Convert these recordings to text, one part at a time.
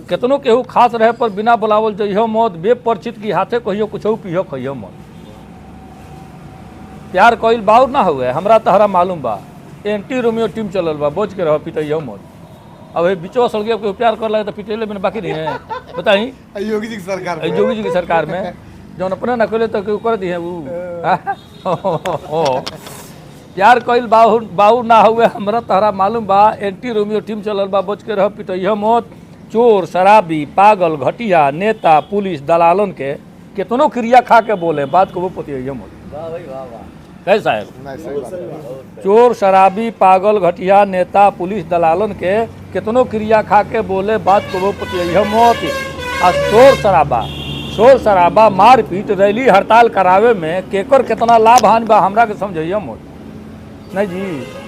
केतनो केहू खास रहे पर बिना बुलावल जइहो मौत, बेपरिचित की हाथे कहियो कुछ पियो खइयो मौत। प्यार कइल बाउर ना हुए, हमरा तहरा मालूम बा, एंटी रोमियो टीम चलल बा, बोझ के रहो पिटइयो मौत। अब बिचवा सड़ गया, प्यार कर लगे तो पिटेले में बाकी नहीं है। बताई योगी जी की सरकार में जौन अपने न खोले तो क्यों कर दिए प्यार कइल बाउर ना हुए, हमरा तहरा मालूम बा, एंटी रोमियो टीम चलल बा, बोझ के रहो पिटइयो मौत। चोर, शराबी, पागल, घटिया, नेता, पुलिस, दलालन के कितनों क्रिया खा के बोले, बात को वो पतियो मौत। कैसा है? चोर, शराबी, पागल, घटिया, नेता, पुलिस, दलालन के कितनों क्रिया खा के बोले, बात को वो पतियो मौत। आ शोर शराबा, मारपीट, रैली हड़ताल करावे में केकर कितना लाभ हानि बा, हमरा के समझिए मौत। नहीं जी,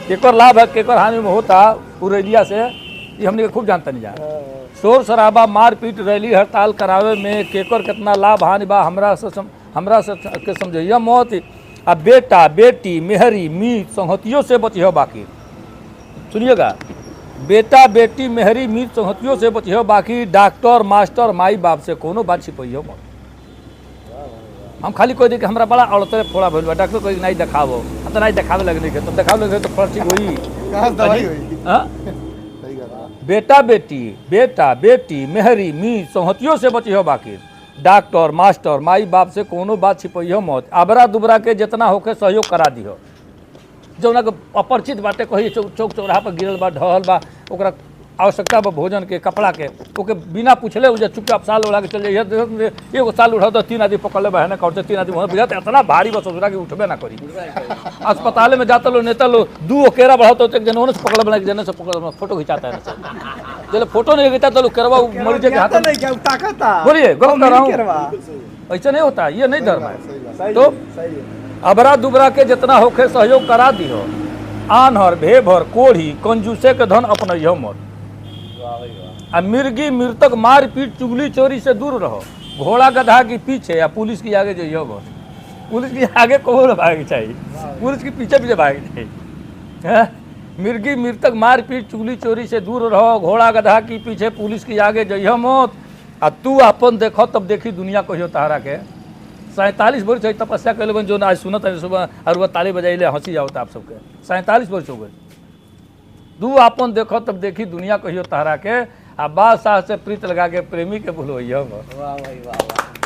केकर लाभ है केकर हानि में होता रैलिया से, ये हमने खूब जानता नहीं जा। शोर शराबा, मारपीट, रैली हड़ताल करावे में केकर कितना लाभ हानि बा, हमरा से के समझिए मौत। आ बेटा, बेटी, मेहरी, मीत, संहतियों से बचियो बाकी। सुनिएगा, बेटा, बेटी, मेहरी, मीत, संहतियों से बचियो बाकी। डॉक्टर, मास्टर, माई बाप से कोनो बात छिपइयो मत। हम खाली कोई दे कि हमरा बड़ा औरत फोड़ा भइल बा, डॉक्टर कोई नहीं देखावो, हम तो नहीं देखावे लगने के, तो देखावे लगे तो फर्क होई, कहां दवाई होई। हां, बेटा, बेटी, मेहरी, मीत, संहतियों से बचियो बाकी। डॉक्टर, मास्टर, माई बाप से कोनो बात छिपइयो मत। अबरा दुबरा के जितना होके सहयोग करा दिहो। जौना के अपरिचित बाटे कही चौक चौराहा पर गिरल बा, ढहल बा, ओकरा आवश्यकता बा भोजन के, कपड़ा के, ओके बिना पूछले उजे चुपचाप साल उड़ा के चल जाइए। एगो साल उठा तो 3 आदमी पकड़ले बहने करते, 3 आदमी बुझाते इतना भारी बस ससुरा के उठबे ना करी। अस्पताल में जाता लो, नेता लो, 2 ओकेरा बढ़ाते तो एक जन से पकड़ बना, एक जन से पकड़, फोटो खिंचाता है। चलो फोटो नहीं खिंचा तो केरवा मरीज के हाथ में क्या ताकत, बोलिए गलत कर रहा हूँ, ऐसा नहीं होता, ये नहीं धर्म है। तो अबरा दुबरा के जितना होके सहयोग करा दिहो। आन्हर, भेभर, कोढ़ी, कंजूसे के धन अपनइयो मत। आ मिर्गी, मृतक, मारपीट, चुगली, चोरी से दूर रहो। घोड़ा गधा की पीछे या पुलिस की आगे जाइयो बस। पुलिस की आगे कहो ना भागनी चाहिए, पुलिस के पीछे पीछे भागनी चाहिए। मिर्गी, मृतक, मारपीट, चुगली, चोरी से दूर रहो। घोड़ा गधा की पीछे, पुलिस की आगे जइयो मत। आ तू अपन देखो तब देखी दुनिया कहियो तहरा के। 47 वर्ष है तपस्या कैले जो आज सुनत है सुबह और वह ताली बजाइले हंसी जाओ आप सबके। 47 वर्ष हो गए। तू अपन देखो तब देखी दुनिया कहियो तहरा के। आ बादशाह से प्रीत लगा के प्रेमी के भूलो। वाह वाह वाह।